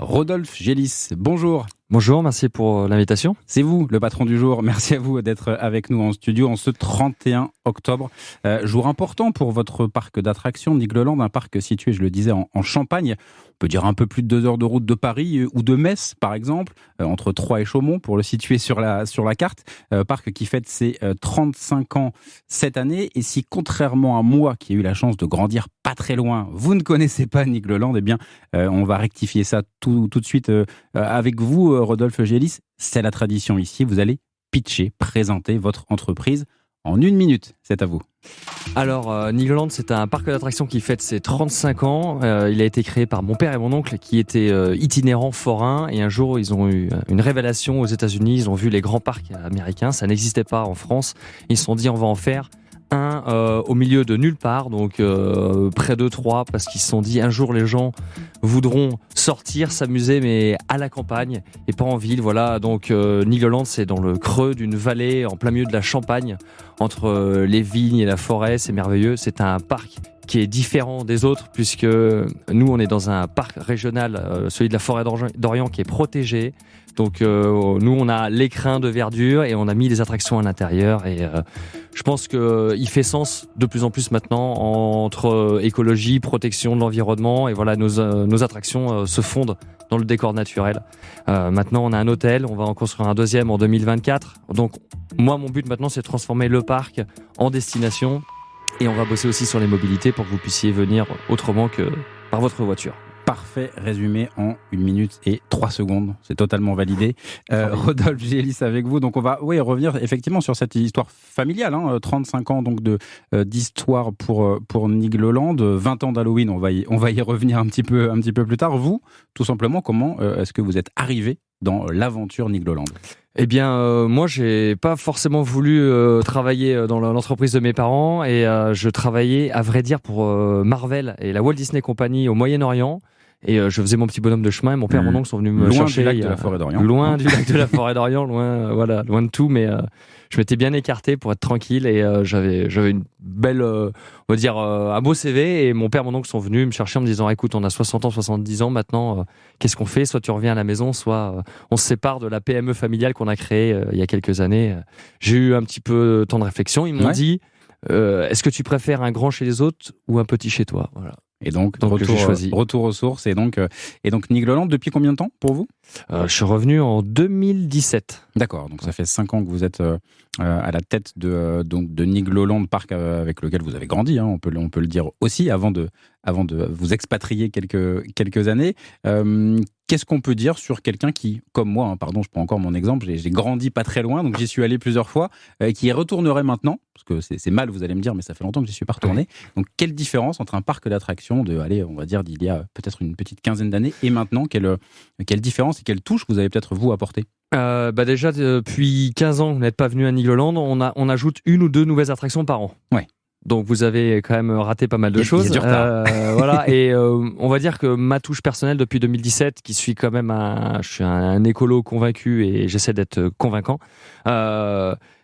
Rodolphe Gélis. Bonjour. Bonjour, merci pour l'invitation. C'est vous, le patron du jour. Merci à vous d'être avec nous en studio en ce 31 octobre. Jour important pour votre parc d'attractions, Nigloland, un parc situé, je le disais, en Champagne. On peut dire un peu plus de 2 heures de route de Paris ou de Metz, par exemple, entre Troyes et Chaumont, pour le situer sur la carte. Parc qui fête ses 35 ans cette année. Et si, contrairement à moi, qui ai eu la chance de grandir pas très loin, vous ne connaissez pas Nigloland, eh bien, on va rectifier ça tout de suite avec vous, Rodolphe Gélis. C'est la tradition ici. Vous allez pitcher, présenter votre entreprise en 1 minute. C'est à vous. Alors, Nigloland, c'est un parc d'attractions qui fête ses 35 ans. Il a été créé par mon père et mon oncle qui étaient itinérants forains. Et un jour, ils ont eu une révélation aux États-Unis. Ils ont vu les grands parcs américains. Ça n'existait pas en France. Ils se sont dit, on va en faire un au milieu de nulle part, donc près de Troyes, parce qu'ils se sont dit un jour les gens voudront sortir, s'amuser, mais à la campagne et pas en ville. Voilà, donc Nigloland, c'est dans le creux d'une vallée, en plein milieu de la Champagne, entre les vignes et la forêt. C'est merveilleux. C'est un parc qui est différent des autres, puisque nous, on est dans un parc régional, celui de la forêt d'Orient, qui est protégé. Donc nous, on a l'écrin de verdure et on a mis des attractions à l'intérieur. Et je pense qu'il fait sens de plus en plus maintenant entre écologie, protection de l'environnement. Et voilà, nos attractions se fondent dans le décor naturel. Maintenant, on a un hôtel, on va en construire un deuxième en 2024. Donc moi, mon but maintenant, c'est de transformer le parc en destination. Et on va bosser aussi sur les mobilités pour que vous puissiez venir autrement que par votre voiture. Parfait résumé en 1 minute et 3 secondes. C'est totalement validé. Rodolphe Gélis avec vous. Donc on va revenir effectivement sur cette histoire familiale. 35 ans donc d'histoire pour Nigloland. 20 ans d'Halloween. On va y revenir un petit peu plus tard. Vous, tout simplement, comment est-ce que vous êtes arrivé dans l'aventure Nigloland ? Eh bien, moi, j'ai pas forcément voulu travailler dans l'entreprise de mes parents et je travaillais, à vrai dire, pour Marvel et la Walt Disney Company au Moyen-Orient. Et je faisais mon petit bonhomme de chemin et mon père et mon oncle sont venus me chercher. Loin du lac de la Forêt d'Orient. Loin du lac de la Forêt d'Orient, loin de tout, mais je m'étais bien écarté pour être tranquille et j'avais une belle, on va dire, un beau CV et mon père et mon oncle sont venus me chercher en me disant écoute, on a 60 ans, 70 ans maintenant, qu'est-ce qu'on fait ? Soit tu reviens à la maison, soit on se sépare de la PME familiale qu'on a créée il y a quelques années. J'ai eu un petit peu de temps de réflexion, ils m'ont dit est-ce que tu préfères un grand chez les autres ou un petit chez toi ? Voilà. Et donc retour aux sources. Et donc Nigloland, depuis combien de temps pour vous ? Je suis revenu en 2017. D'accord, donc ça fait 5 ans que vous êtes à la tête de Nigloland, parc avec lequel vous avez grandi, on peut le dire aussi, avant de vous expatrier quelques années. Qu'est-ce qu'on peut dire sur quelqu'un qui, comme moi, je prends encore mon exemple, j'ai grandi pas très loin, donc j'y suis allé plusieurs fois, qui y retournerait maintenant, parce que c'est mal, vous allez me dire, mais ça fait longtemps que j'y suis pas retourné. Donc quelle différence entre un parc d'attractions on va dire d'il y a peut-être une petite quinzaine d'années et maintenant, quelle différence et quelle touche vous avez peut-être vous apporté ? Déjà, depuis 15 ans, vous n'êtes pas venu à Nigloland, on ajoute 1 ou 2 nouvelles attractions par an. Ouais. Donc vous avez quand même raté pas mal de choses. Il y a du retard. Voilà, et on va dire que ma touche personnelle depuis 2017, qui suis quand même je suis un écolo convaincu et j'essaie d'être convaincant,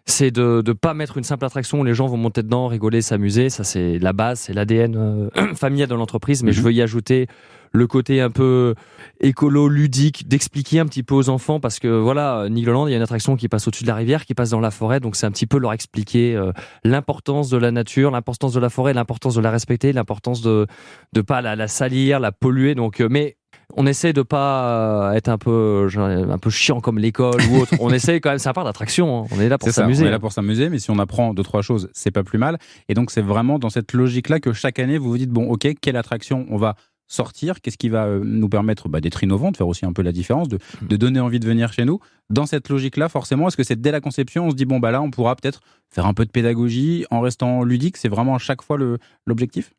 c'est de pas mettre une simple attraction où les gens vont monter dedans, rigoler, s'amuser. Ça, c'est la base, c'est l'ADN familial de l'entreprise, mais je veux y ajouter le côté un peu écolo, ludique, d'expliquer un petit peu aux enfants, parce que voilà, Nigloland, il y a une attraction qui passe au-dessus de la rivière, qui passe dans la forêt, donc c'est un petit peu leur expliquer l'importance de la nature, l'importance de la forêt, l'importance de la respecter, l'importance de pas la salir, la polluer, donc mais on essaie de pas être un peu chiant comme l'école ou autre. On essaie quand même, c'est un parc d'attraction. On est là pour s'amuser. On est là pour s'amuser, mais si on apprend 2-3 choses, c'est pas plus mal. Et donc c'est vraiment dans cette logique-là que chaque année vous vous dites bon, ok, quelle attraction on va sortir, qu'est-ce qui va nous permettre d'être innovant, de faire aussi un peu la différence, de donner envie de venir chez nous. Dans cette logique-là, forcément, est-ce que c'est dès la conception, on se dit bon là, on pourra peut-être faire un peu de pédagogie en restant ludique, c'est vraiment à chaque fois l'objectif ?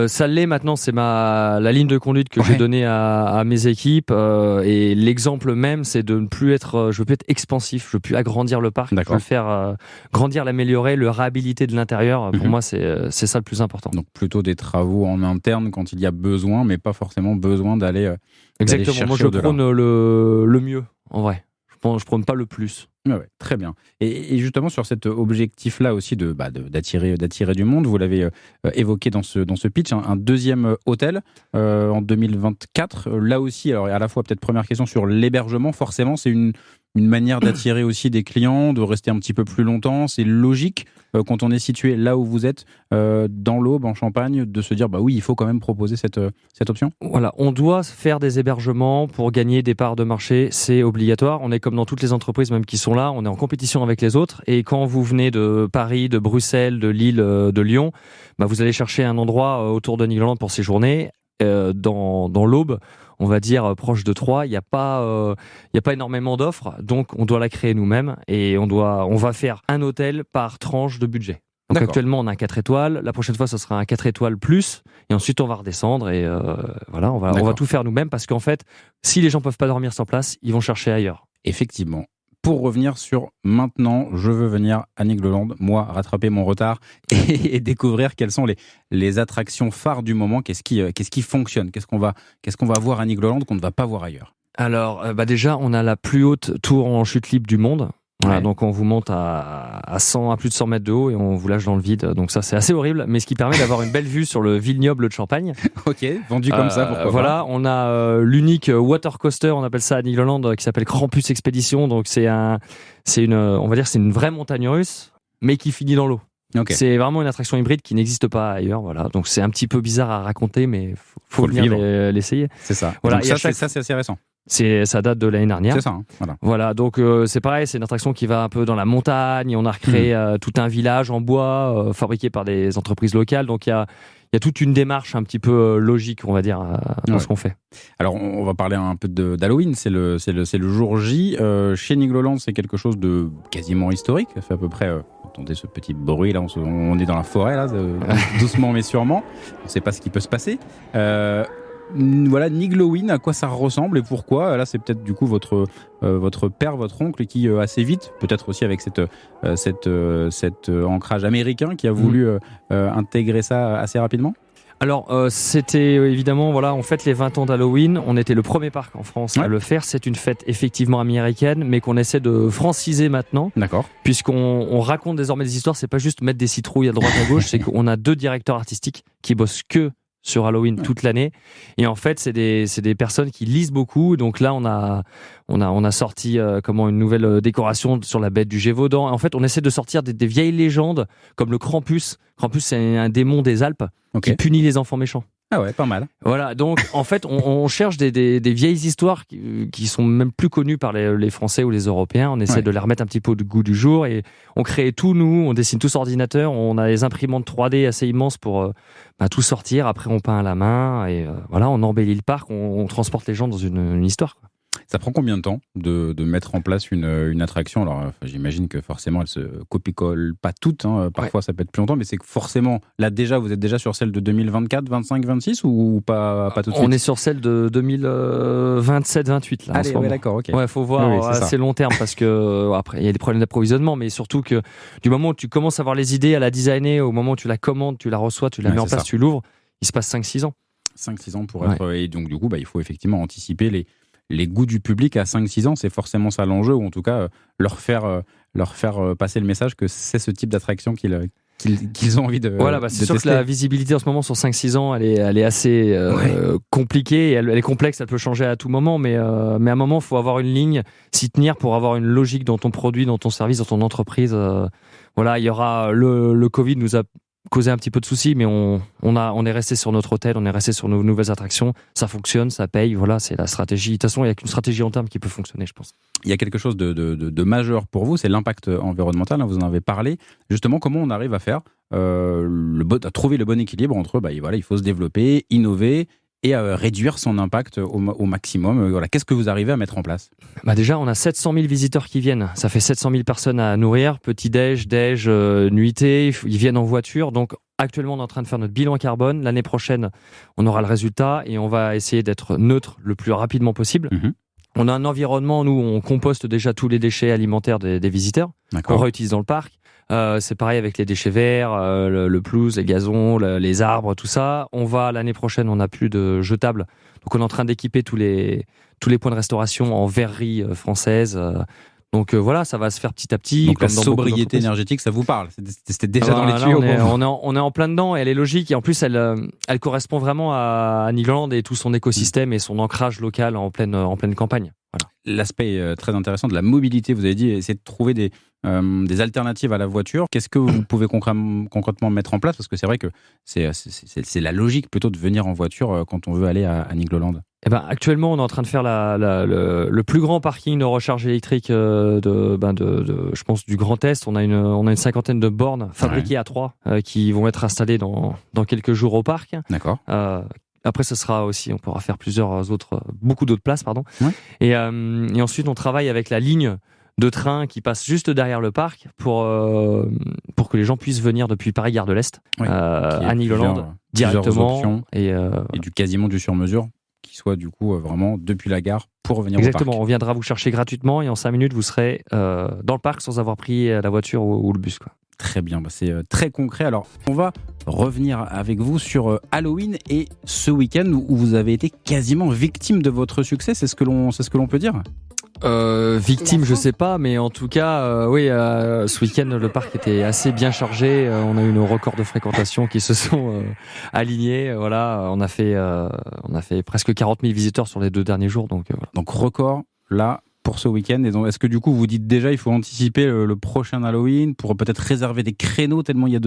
Ça l'est maintenant, c'est la ligne de conduite que j'ai donnée à mes équipes, et l'exemple même, c'est de ne plus être, je veux plus être expansif, je veux plus agrandir le parc, je veux le faire grandir, l'améliorer, le réhabiliter de l'intérieur. Pour moi, c'est ça le plus important. Donc plutôt des travaux en interne quand il y a besoin, mais pas forcément besoin d'aller exactement. Moi, je prône le mieux, en vrai. Je prône pas le plus. Ouais, très bien. Et justement, sur cet objectif-là aussi d'attirer du monde, vous l'avez évoqué dans ce pitch, un deuxième hôtel en 2024. Là aussi, alors à la fois, peut-être première question sur l'hébergement, forcément, c'est une manière d'attirer aussi des clients, de rester un petit peu plus longtemps. C'est logique quand on est situé là où vous êtes, dans l'Aube, en Champagne, de se dire bah oui, il faut quand même proposer cette option. Voilà, on doit faire des hébergements pour gagner des parts de marché, c'est obligatoire. On est comme dans toutes les entreprises même qui sont là, on est en compétition avec les autres. Et quand vous venez de Paris, de Bruxelles, de Lille, de Lyon, bah vous allez chercher un endroit autour de Nigloland pour séjourner. Dans l'Aube, on va dire proche de Troyes, il n'y a pas énormément d'offres, donc on doit la créer nous-mêmes et on va faire un hôtel par tranche de budget. Donc D'accord. actuellement on a un 4 étoiles, la prochaine fois ce sera un 4 étoiles plus, et ensuite on va redescendre et voilà, on va tout faire nous-mêmes parce qu'en fait, si les gens peuvent pas dormir sur place, ils vont chercher ailleurs. Effectivement. Pour revenir sur maintenant, je veux venir à Nigloland, moi, rattraper mon retard et découvrir quelles sont les attractions phares du moment. Qu'est-ce qui fonctionne? Qu'est-ce qu'on va voir à Nigloland qu'on ne va pas voir ailleurs? Alors, déjà, on a la plus haute tour en chute libre du monde. Voilà, Ouais. donc on vous monte à plus de 100 mètres de haut et on vous lâche dans le vide. Donc ça, c'est assez horrible, mais ce qui permet d'avoir une belle vue sur le vignoble de Champagne. Ok, vendu comme ça, pourquoi Voilà, pas. on a l'unique water coaster, on appelle ça à Nigloland, qui s'appelle Krampus Expedition. Donc c'est une vraie montagne russe, mais qui finit dans l'eau. Ok. C'est vraiment une attraction hybride qui n'existe pas ailleurs. Voilà, donc c'est un petit peu bizarre à raconter, mais faut le venir vivre. l'essayer. C'est ça. Voilà, Donc et à ça, chaque- c'est assez récent. Ça date de l'année dernière. C'est ça, hein, voilà. Voilà, donc c'est pareil, c'est une attraction qui va un peu dans la montagne. On a recréé tout un village en bois fabriqué par des entreprises locales. Donc il y a toute une démarche un petit peu logique, on va dire, dans ce qu'on fait. Alors, on va parler un peu d'Halloween. C'est le jour J. Chez Nigloland, c'est quelque chose de quasiment historique. Ça fait à peu près. Attendez ce petit bruit là. On est dans la forêt là, doucement mais sûrement. On ne sait pas ce qui peut se passer. Voilà, Nigloween, à quoi ça ressemble et pourquoi? Là, c'est peut-être du coup votre père, votre oncle, qui assez vite, peut-être aussi avec cet ancrage américain, qui a voulu intégrer ça assez rapidement. Alors, c'était évidemment, voilà, on fête les 20 ans d'Halloween. On était le premier parc en France à le faire. C'est une fête effectivement américaine, mais qu'on essaie de franciser maintenant, D'accord. puisqu'on raconte désormais des histoires. C'est pas juste mettre des citrouilles à droite à gauche, c'est qu'on a 2 directeurs artistiques qui bossent que sur Halloween toute l'année. Et en fait, c'est des personnes qui lisent beaucoup. Donc là, on a sorti une nouvelle décoration sur la bête du Gévaudan. En fait, on essaie de sortir des vieilles légendes comme le Krampus. Krampus, c'est un démon des Alpes qui punit les enfants méchants. Ah ouais, pas mal. Voilà, donc en fait, on cherche des vieilles histoires qui sont même plus connues par les Français ou les Européens. On essaie de les remettre un petit peu au goût du jour et on crée tout, nous, on dessine tout sur ordinateur. On a des imprimantes 3D assez immenses pour tout sortir. Après, on peint à la main et voilà, on embellit le parc, on transporte les gens dans une histoire. Ça prend combien de temps de mettre en place une attraction? Alors, j'imagine que forcément, elles se copie-collent pas toutes. Parfois, ça peut être plus longtemps, mais c'est que forcément, là déjà, vous êtes déjà sur celle de 2024, 25, 26 ou pas tout de suite? On est sur celle de 2027, 28 là. Allez, d'accord, ok. Ouais, faut voir assez long terme parce que après il y a des problèmes d'approvisionnement, mais surtout que du moment où tu commences à avoir les idées, à la designer, au moment où tu la commandes, tu la reçois, tu la mets en place, tu l'ouvres, il se passe 5-6 ans. 5-6 ans pour être... Et donc, du coup, il faut effectivement anticiper les goûts du public à 5-6 ans. C'est forcément ça l'enjeu, ou en tout cas, leur faire passer le message que c'est ce type d'attraction qu'ils ont envie de Voilà, c'est de sûr tester. que la visibilité en ce moment sur 5-6 ans, elle est assez compliquée, elle est complexe, elle peut changer à tout moment, mais à un moment, il faut avoir une ligne, s'y tenir pour avoir une logique dans ton produit, dans ton service, dans ton entreprise. Voilà, il y aura le Covid nous a causé un petit peu de soucis, mais on est resté sur notre hôtel, on est resté sur nos nouvelles attractions, ça fonctionne, ça paye, voilà, c'est la stratégie. De toute façon, il n'y a qu'une stratégie long terme qui peut fonctionner, je pense. Il y a quelque chose de majeur pour vous, c'est l'impact environnemental, vous en avez parlé. Justement, comment on arrive à faire à trouver le bon équilibre entre, il faut se développer, innover et réduire son impact au maximum. Voilà. Qu'est-ce que vous arrivez à mettre en place? Déjà, on a 700 000 visiteurs qui viennent. Ça fait 700 000 personnes à nourrir, petit-déj, déj, nuitée. Ils viennent en voiture. Donc, actuellement, on est en train de faire notre bilan carbone. L'année prochaine, on aura le résultat et on va essayer d'être neutre le plus rapidement possible. Mmh. On a un environnement, nous, on composte déjà tous les déchets alimentaires des visiteurs qu'on réutilise dans le parc. C'est pareil avec les déchets verts, le pelouse, les gazons, les arbres, tout ça. L'année prochaine, on n'a plus de jetables. Donc, on est en train d'équiper tous les points de restauration en verrerie française. Donc voilà, ça va se faire petit à petit. Donc comme la dans beaucoup sobriété d'entreprises. énergétique, ça vous parle. C'était déjà dans les tuyaux. On est en plein dedans et elle est logique. Et en plus, elle correspond vraiment à Nigloland et tout son écosystème et son ancrage local en pleine campagne. Voilà. L'aspect très intéressant de la mobilité, vous avez dit, essayer de trouver des alternatives à la voiture. Qu'est-ce que vous pouvez concrètement mettre en place? Parce que c'est vrai que c'est la logique plutôt de venir en voiture quand on veut aller à Nigloland. Eh ben, actuellement, on est en train de faire le plus grand parking de recharge électrique je pense, du Grand Est. On a une cinquantaine de bornes fabriquées à Troyes qui vont être installées dans quelques jours au parc. D'accord. Après, ce sera aussi, on pourra faire beaucoup d'autres places, pardon. Ouais. Et ensuite, on travaille avec la ligne de train qui passe juste derrière le parc pour que les gens puissent venir depuis Paris Gare de l'Est à Nigloland directement et quasiment du sur-mesure qui soit du coup vraiment depuis la gare pour venir au parc. Exactement, on viendra vous chercher gratuitement et en 5 minutes vous serez dans le parc sans avoir pris la voiture ou le bus, quoi. Très bien, c'est très concret. Alors, on va revenir avec vous sur Halloween et ce week-end où vous avez été quasiment victime de votre succès, c'est ce que l'on peut dire? Victime, je sais pas, mais en tout cas, oui, ce week-end, le parc était assez bien chargé. On a eu nos records de fréquentation qui se sont alignés. Voilà, on a fait presque 40 000 visiteurs sur les 2 derniers jours. Donc record, là, pour ce week-end. Et donc, est-ce que du coup, vous dites déjà il faut anticiper le prochain Halloween pour peut-être réserver des créneaux tellement il y a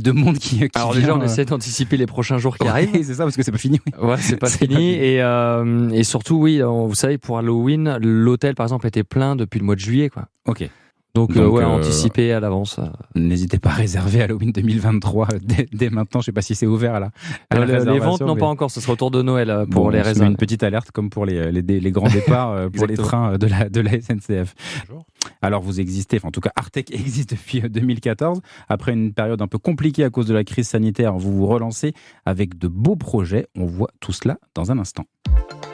de monde qui Alors vient, déjà, on essaie d'anticiper les prochains jours qui arrivent. C'est ça, parce que c'est pas fini. Ouais, c'est pas fini. Et surtout, oui, vous savez, pour Halloween, l'hôtel, par exemple, était plein depuis le mois de juillet, quoi. Ok. Donc anticiper à l'avance. N'hésitez pas à réserver Halloween 2023 dès maintenant. Je ne sais pas si c'est ouvert à la réservation. Les ventes, non, pas encore. Ce sera autour de Noël pour les réserves. Une petite alerte comme pour les grands départs pour les trains de la SNCF. Bonjour. Alors vous existez, en tout cas Artec existe depuis 2014. Après une période un peu compliquée à cause de la crise sanitaire, vous vous relancez avec de beaux projets. On voit tout cela dans un instant.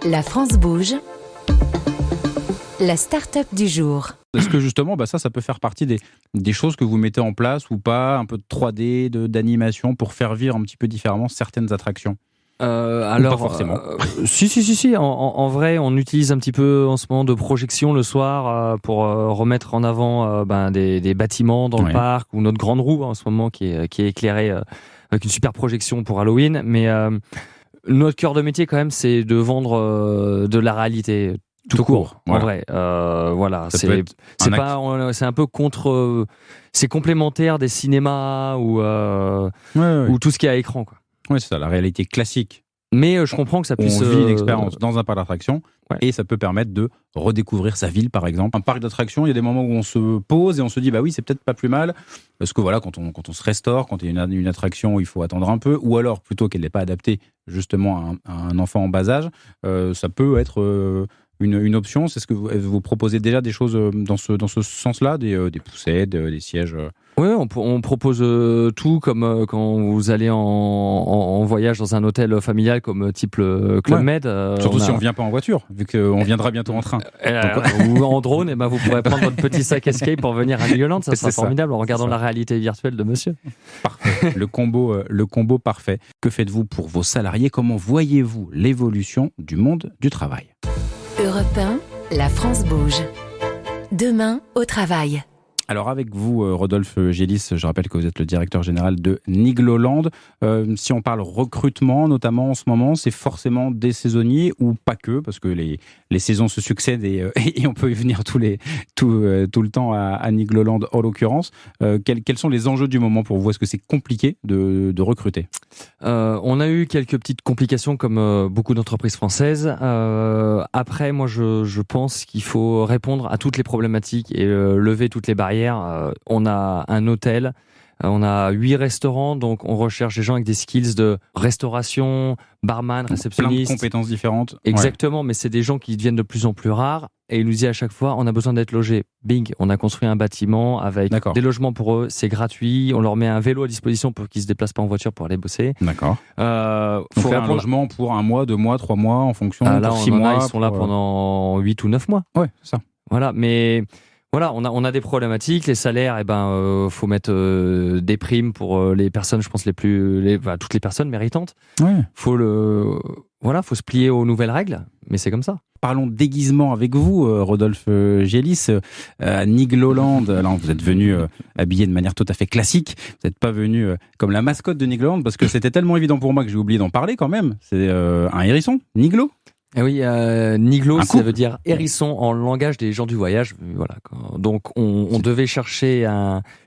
La France bouge. La start-up du jour. Est-ce que justement, ça peut faire partie des choses que vous mettez en place ou pas, un peu de 3D, d'animation pour faire vivre un petit peu différemment certaines attractions? Alors, pas forcément. Si. En vrai, on utilise un petit peu en ce moment de projection le soir pour remettre en avant des bâtiments dans le parc ou notre grande roue en ce moment qui est éclairée avec une super projection pour Halloween. Mais notre cœur de métier quand même, c'est de vendre de la réalité. Tout court, en vrai. Voilà, c'est un peu contre. C'est complémentaire des cinémas ou tout ce qui est à écran, quoi. Oui, c'est ça, la réalité classique. Mais je comprends que ça puisse. On vit une expérience dans un parc d'attractions et ça peut permettre de redécouvrir sa ville, par exemple. Un parc d'attractions, il y a des moments où on se pose et on se dit, bah oui, c'est peut-être pas plus mal. Parce que voilà, quand on se restaure, quand il y a une attraction où il faut attendre un peu, ou alors plutôt qu'elle n'est pas adaptée justement à un enfant en bas âge, ça peut être. Une option, c'est ce que vous proposez déjà des choses dans ce sens-là, des poussettes, des sièges. Oui, on propose tout, comme quand vous allez en voyage dans un hôtel familial comme type Club Med. Surtout si on ne vient pas en voiture, vu qu'on viendra bientôt en train. Ou en drone, vous pourrez prendre votre petit sac escape pour venir à Nigloland, ça sera formidable en regardant la réalité virtuelle de monsieur. Parfait, le combo parfait. Que faites-vous pour vos salariés? Comment voyez-vous l'évolution du monde du travail? Europe 1, la France bouge. Demain, au travail. Alors avec vous, Rodolphe Gélis, je rappelle que vous êtes le directeur général de Nigloland. Si on parle recrutement, notamment en ce moment, c'est forcément des saisonniers ou pas que, parce que les saisons se succèdent et on peut y venir tout le temps à Nigloland en l'occurrence. Quels sont les enjeux du moment pour vous? Est-ce que c'est compliqué de recruter? On a eu quelques petites complications comme beaucoup d'entreprises françaises. Après, moi je pense qu'il faut répondre à toutes les problématiques et lever toutes les barrières. On a un hôtel, on a 8 restaurants, donc on recherche des gens avec des skills de restauration, barman, réceptionniste. Plein de compétences différentes. Exactement, mais c'est des gens qui deviennent de plus en plus rares et ils nous disent à chaque fois on a besoin d'être logés. Bing, on a construit un bâtiment avec des logements pour eux, c'est gratuit, on leur met un vélo à disposition pour qu'ils ne se déplacent pas en voiture pour aller bosser. D'accord. Faut faire un logement pour 1 mois, 2 mois, 3 mois en fonction de 6 mois. Ils sont là pendant 8 ou 9 mois. Ouais, c'est ça. Voilà, mais... Voilà, on a des problématiques. Les salaires, faut mettre des primes pour les personnes, je pense toutes les personnes méritantes. Ouais. Faut se plier aux nouvelles règles, mais c'est comme ça. parlons déguisement avec vous, Rodolphe Gélis. À Nigloland, alors vous êtes venu habillé de manière tout à fait classique. Vous n'êtes pas venu comme la mascotte de Nigloland, parce que c'était tellement évident pour moi que j'ai oublié d'en parler quand même. C'est un hérisson, Niglo. Eh oui, Niglo, ça veut dire hérisson en langage des gens du voyage. Voilà. Donc, on devait chercher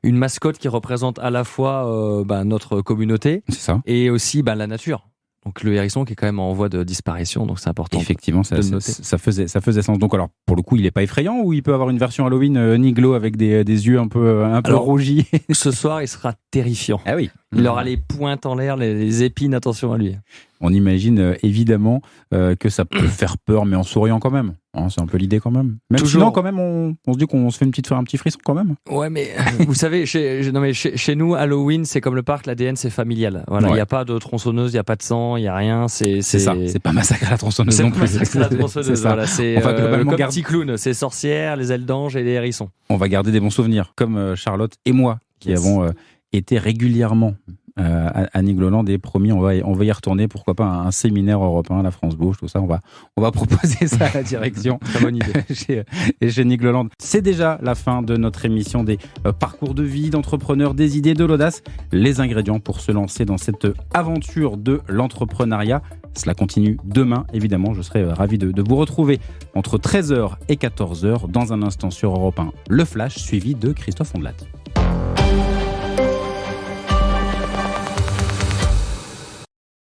une mascotte qui représente à la fois notre communauté et aussi la nature. Donc le hérisson qui est quand même en voie de disparition, donc c'est important. Effectivement, ça faisait sens. Donc alors, pour le coup, il n'est pas effrayant, ou il peut avoir une version Halloween Niglo avec des yeux un peu rougis? Ce soir, il sera terrifiant. Ah oui. Il aura les pointes en l'air, les épines, attention à lui. On imagine évidemment que ça peut faire peur, mais en souriant quand même. C'est un peu l'idée quand même. Même sinon, quand même, on se dit qu'on se fait un petit frisson quand même. Ouais, mais vous savez, chez nous, Halloween, c'est comme le parc, l'ADN, c'est familial. Voilà, il n'y a pas de tronçonneuse, il n'y a pas de sang, il n'y a rien. C'est ça. C'est pas massacre à la tronçonneuse non plus. C'est pas massacre à la tronçonneuse. Voilà, c'est globalement comme petit clown, c'est sorcières, les ailes d'ange et les hérissons. On va garder des bons souvenirs, comme Charlotte et moi, qui avons été régulièrement à Nigloland, et promis, on va y retourner. Pourquoi pas un séminaire européen, la France Bouge, tout ça. On va proposer ça à la direction. Très bonne idée. chez Nigloland. C'est déjà la fin de notre émission des parcours de vie d'entrepreneurs, des idées, de l'audace, les ingrédients pour se lancer dans cette aventure de l'entrepreneuriat. Cela continue demain, évidemment. Je serai ravi de vous retrouver entre 13h et 14h dans un instant sur Europe 1. Le Flash, suivi de Christophe Ondelat.